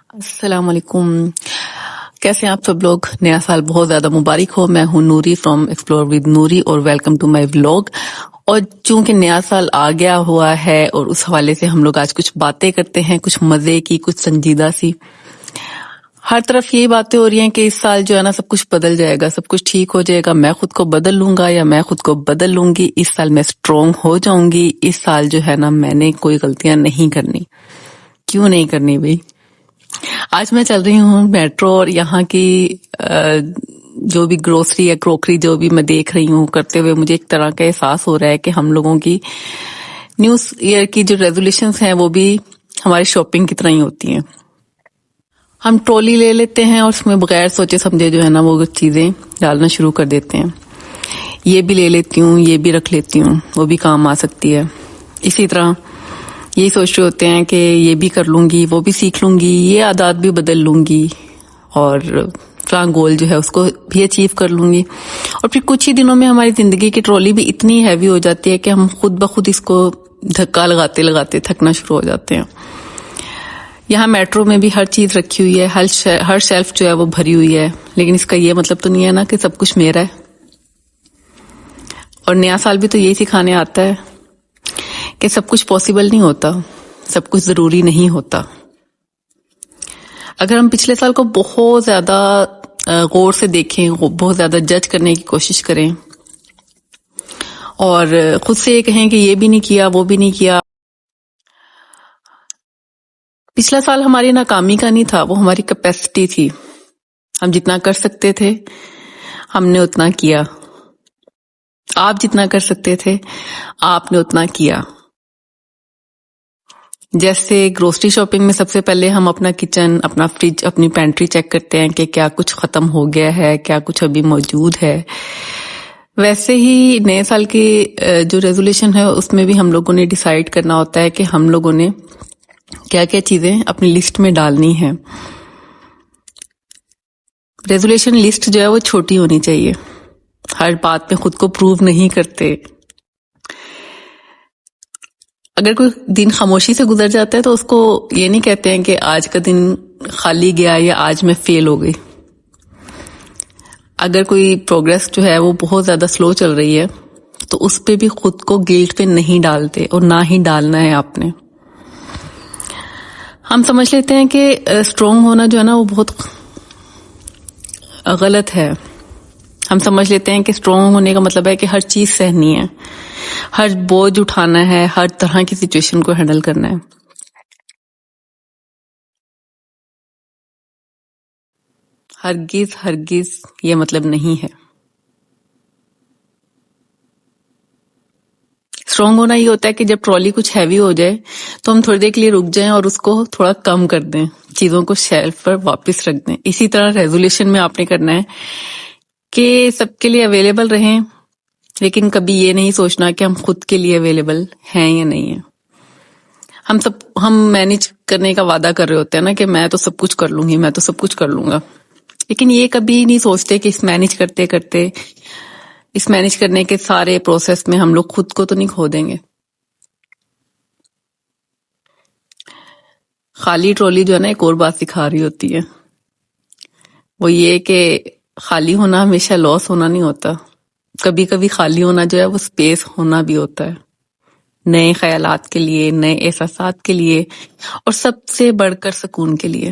السلام علیکم. کیسے ہیں آپ سب لوگ؟ نیا سال بہت زیادہ مبارک ہو. میں ہوں نوری فرام ایکسپلور ود نوری اور ویلکم ٹو مائی ولاگ. اور چونکہ نیا سال آ گیا ہوا ہے اور اس حوالے سے ہم لوگ آج کچھ باتیں کرتے ہیں، کچھ مزے کی، کچھ سنجیدہ سی. ہر طرف یہی باتیں ہو رہی ہیں کہ اس سال جو ہے نا سب کچھ بدل جائے گا، سب کچھ ٹھیک ہو جائے گا، میں خود کو بدل لوں گا یا میں خود کو بدل لوں گی، اس سال میں اسٹرانگ ہو جاؤں گی، اس سال جو ہے نا میں نے کوئی غلطیاں نہیں کرنی. کیوں نہیں کرنی بھائی؟ آج میں چل رہی ہوں میٹرو اور یہاں کی جو بھی گروسری یا کروکری جو بھی میں دیکھ رہی ہوں کرتے ہوئے مجھے ایک طرح کا احساس ہو رہا ہے کہ ہم لوگوں کی نیو ایئر کی جو ریزولیشنز ہیں وہ بھی ہماری شاپنگ کی طرح ہی ہوتی ہیں. ہم ٹرالی لے لیتے ہیں اور اس میں بغیر سوچے سمجھے جو ہے نا وہ چیزیں ڈالنا شروع کر دیتے ہیں. یہ بھی لے لیتی ہوں، یہ بھی رکھ لیتی ہوں، وہ بھی کام آ سکتی ہے. اسی طرح یہی سوچ رہے ہوتے ہیں کہ یہ بھی کر لوں گی، وہ بھی سیکھ لوں گی، یہ عادات بھی بدل لوں گی اور فلاں گول جو ہے اس کو بھی اچیو کر لوں گی. اور پھر کچھ ہی دنوں میں ہماری زندگی کی ٹرالی بھی اتنی ہیوی ہو جاتی ہے کہ ہم خود بخود اس کو دھکا لگاتے لگاتے تھکنا شروع ہو جاتے ہیں. یہاں میٹرو میں بھی ہر چیز رکھی ہوئی ہے، ہر شیلف جو ہے وہ بھری ہوئی ہے، لیکن اس کا یہ مطلب تو نہیں ہے نا کہ سب کچھ میرا ہے. اور نیا سال بھی تو یہی سکھانے آتا ہے کہ سب کچھ پاسبل نہیں ہوتا، سب کچھ ضروری نہیں ہوتا. اگر ہم پچھلے سال کو بہت زیادہ غور سے دیکھیں، بہت زیادہ جج کرنے کی کوشش کریں اور خود سے یہ کہیں کہ یہ بھی نہیں کیا، وہ بھی نہیں کیا. پچھلا سال ہماری ناکامی کا نہیں تھا، وہ ہماری کیپیسٹی تھی. ہم جتنا کر سکتے تھے ہم نے اتنا کیا. آپ جتنا کر سکتے تھے آپ نے اتنا کیا. جیسے گروسری شاپنگ میں سب سے پہلے ہم اپنا کچن، اپنا فریج، اپنی پینٹری چیک کرتے ہیں کہ کیا کچھ ختم ہو گیا ہے، کیا کچھ ابھی موجود ہے. ویسے ہی نئے سال کی جو ریزولیشن ہے اس میں بھی ہم لوگوں نے ڈیسائیڈ کرنا ہوتا ہے کہ ہم لوگوں نے کیا کیا چیزیں اپنی لسٹ میں ڈالنی ہیں. ریزولیشن لسٹ جو ہے وہ چھوٹی ہونی چاہیے. ہر بات میں خود کو پروو نہیں کرتے. اگر کوئی دن خاموشی سے گزر جاتا ہے تو اس کو یہ نہیں کہتے ہیں کہ آج کا دن خالی گیا یا آج میں فیل ہو گئی. اگر کوئی پروگرس جو ہے وہ بہت زیادہ سلو چل رہی ہے تو اس پہ بھی خود کو گلٹ پہ نہیں ڈالتے اور نہ ہی ڈالنا ہے آپ نے. ہم سمجھ لیتے ہیں کہ اسٹرانگ ہونا جو ہے نا وہ بہت غلط ہے. ہم سمجھ لیتے ہیں کہ اسٹرانگ ہونے کا مطلب ہے کہ ہر چیز سہنی ہے، ہر بوجھ اٹھانا ہے، ہر طرح کی سچویشن کو ہینڈل کرنا ہے. ہرگز ہرگز یہ مطلب نہیں ہے. اسٹرانگ ہونا یہ ہوتا ہے کہ جب ٹرالی کچھ ہیوی ہو جائے تو ہم تھوڑی دیر کے لیے رک جائیں اور اس کو تھوڑا کم کر دیں، چیزوں کو شیلف پر واپس رکھ دیں. اسی طرح ریزولیشن میں آپ نے کرنا ہے کہ سب کے لیے اویلیبل رہیں، لیکن کبھی یہ نہیں سوچنا کہ ہم خود کے لیے اویلیبل ہیں یا نہیں ہیں. ہم مینج کرنے کا وعدہ کر رہے ہوتے ہیں نا کہ میں تو سب کچھ کر لوں گی، میں تو سب کچھ کر لوں گا، لیکن یہ کبھی نہیں سوچتے کہ اس مینج کرتے کرتے، اس مینج کرنے کے سارے پروسیس میں ہم لوگ خود کو تو نہیں کھو دیں گے. خالی ٹرالی جو ہے نا ایک اور بات سکھا رہی ہوتی ہے، وہ یہ کہ خالی ہونا ہمیشہ لاس ہونا نہیں ہوتا. کبھی کبھی خالی ہونا جو ہے وہ سپیس ہونا بھی ہوتا ہے، نئے خیالات کے لیے، نئے احساسات کے لیے اور سب سے بڑھ کر سکون کے لیے.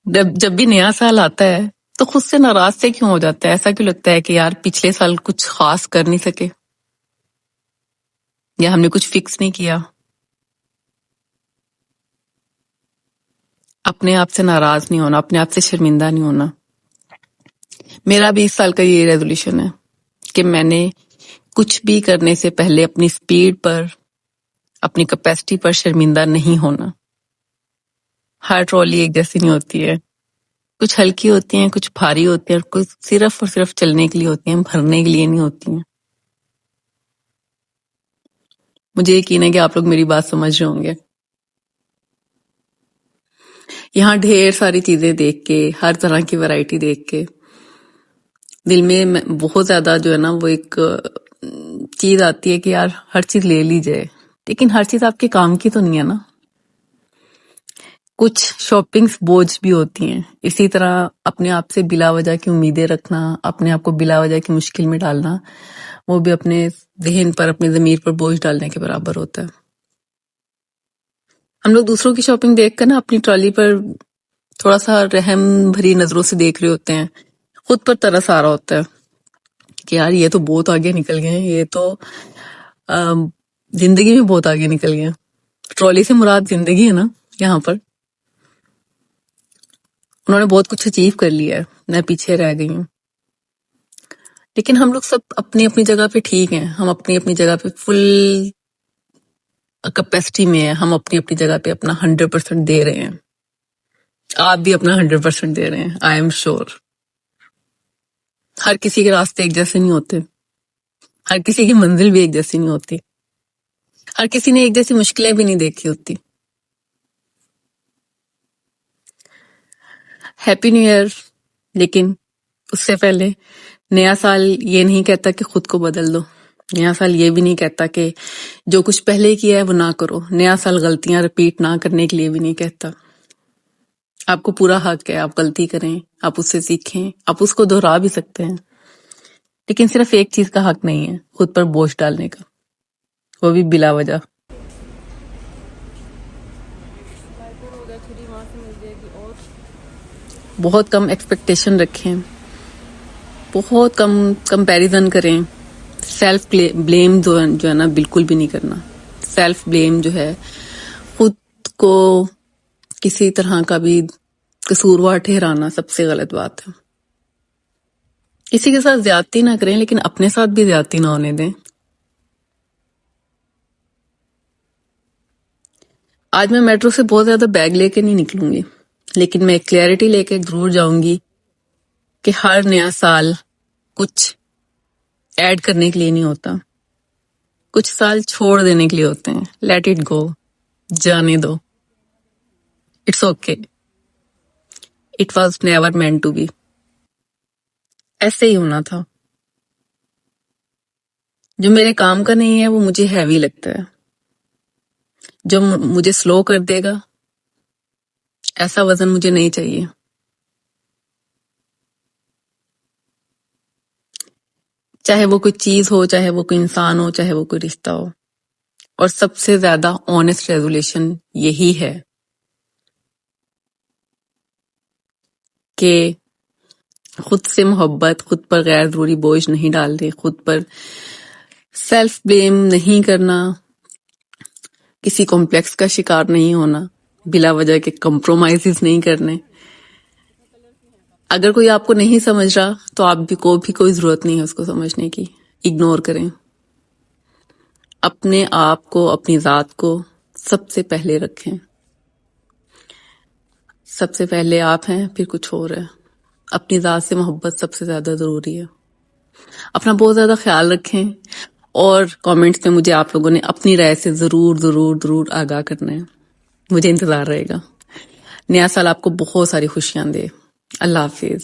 جب بھی نیا سال آتا ہے تو خود سے ناراض سے کیوں ہو جاتا ہے؟ ایسا کیوں لگتا ہے کہ یار پچھلے سال کچھ خاص کر نہیں سکے یا ہم نے کچھ فکس نہیں کیا؟ اپنے آپ سے ناراض نہیں ہونا، اپنے آپ سے شرمندہ نہیں ہونا. میرا بھی اس سال کا یہ ریزولیشن ہے کہ میں نے کچھ بھی کرنے سے پہلے اپنی سپیڈ پر، اپنی کیپیسٹی پر شرمندہ نہیں ہونا. ہر ٹرالی ایک جیسی نہیں ہوتی ہے، کچھ ہلکی ہوتی ہیں، کچھ بھاری ہوتی ہیں، اور کچھ صرف اور صرف چلنے کے لیے ہوتی ہیں، بھرنے کے لیے نہیں ہوتی ہیں. مجھے یقین ہے کہ آپ لوگ میری بات سمجھ رہے ہوں گے. یہاں ڈھیر ساری چیزیں دیکھ کے، ہر طرح کی ویرائٹی دیکھ کے دل میں بہت زیادہ جو ہے نا وہ ایک چیز آتی ہے کہ یار ہر چیز لے لی جائے، لیکن ہر چیز آپ کے کام کی تو نہیں ہے نا. کچھ شاپنگز بوجھ بھی ہوتی ہیں. اسی طرح اپنے آپ سے بلا وجہ کی امیدیں رکھنا، اپنے آپ کو بلا وجہ کی مشکل میں ڈالنا، وہ بھی اپنے ذہن پر، اپنے ضمیر پر بوجھ ڈالنے کے برابر ہوتا ہے. ہم لوگ دوسروں کی شاپنگ دیکھ کر نا اپنی ٹرالی پر تھوڑا سا رحم بھری نظروں سے دیکھ رہے ہوتے ہیں، خود پر ترس آ رہا ہوتا ہے کہ یار یہ تو بہت آگے نکل گئے ہیں، یہ تو زندگی میں بہت آگے نکل گئے ہیں. ٹرالی سے مراد زندگی ہے نا. یہاں پر انہوں نے بہت کچھ اچیو کر لیا ہے، میں پیچھے رہ گئی ہوں. لیکن ہم لوگ سب اپنی اپنی جگہ پہ ٹھیک ہیں، ہم اپنی اپنی جگہ پہ فل کیپیسٹی میں ہیں، ہم اپنی اپنی جگہ پہ اپنا 100% دے رہے ہیں. آپ بھی اپنا 100% دے رہے ہیں، آئی ایم شیور. ہر کسی کے راستے ایک جیسے نہیں ہوتے، ہر کسی کی منزل بھی ایک جیسی نہیں ہوتی، ہر کسی نے ایک جیسی مشکلیں بھی نہیں دیکھی ہوتی. Happy new year. لیکن اس سے پہلے نیا سال یہ نہیں کہتا کہ خود کو بدل دو. نیا سال یہ بھی نہیں کہتا کہ جو کچھ پہلے کیا ہے وہ نہ کرو. نیا سال غلطیاں رپیٹ نہ کرنے کے لیے بھی نہیں کہتا. آپ کو پورا حق ہے، آپ غلطی کریں، آپ اس سے سیکھیں، آپ اس کو دہرا بھی سکتے ہیں. لیکن صرف ایک چیز کا حق نہیں ہے، خود پر بوجھ ڈالنے کا، وہ بھی بلا وجہ. بہت کم ایکسپیکٹیشن رکھیں، بہت کم کمپیریزن کریں. سیلف بلیم جو ہے نا بالکل بھی نہیں کرنا. سیلف بلیم جو ہے، خود کو کسی طرح کا بھی قصوروار ٹھہرانا سب سے غلط بات ہے. کسی کے ساتھ زیادتی نہ کریں، لیکن اپنے ساتھ بھی زیادتی نہ ہونے دیں. آج میں میٹرو سے بہت زیادہ بیگ لے کے نہیں نکلوں گی، لیکن میں کلیئرٹی لے کے ضرور جاؤں گی کہ ہر نیا سال کچھ ایڈ کرنے کے لیے نہیں ہوتا، کچھ سال چھوڑ دینے کے لیے ہوتے ہیں. لیٹ اٹ گو، جانے دو. It's okay, it was never meant to be. ایسے ہی ہونا تھا. جو میرے کام کا نہیں ہے وہ مجھے ہیوی لگتا ہے. جو مجھے سلو کر دے گا، ایسا وزن مجھے نہیں چاہیے. چاہے وہ کوئی چیز ہو، چاہے وہ کوئی انسان ہو، چاہے وہ کوئی رشتہ ہو. اور سب سے زیادہ آنیسٹ ریزولیشن یہی ہے کہ خود سے محبت، خود پر غیر ضروری بوجھ نہیں ڈالتے، خود پر سیلف بلیم نہیں کرنا، کسی کمپلیکس کا شکار نہیں ہونا، بلا وجہ کے کمپرومائزز نہیں کرنے. اگر کوئی آپ کو نہیں سمجھ رہا تو آپ کو بھی کوئی ضرورت نہیں ہے اس کو سمجھنے کی. اگنور کریں. اپنے آپ کو، اپنی ذات کو سب سے پہلے رکھیں. سب سے پہلے آپ ہیں، پھر کچھ اور ہے. اپنی ذات سے محبت سب سے زیادہ ضروری ہے. اپنا بہت زیادہ خیال رکھیں، اور کامنٹس میں مجھے آپ لوگوں نے اپنی رائے سے ضرور ضرور ضرور آگاہ کرنا ہے. مجھے انتظار رہے گا. نیا سال آپ کو بہت ساری خوشیاں دے. اللہ حافظ.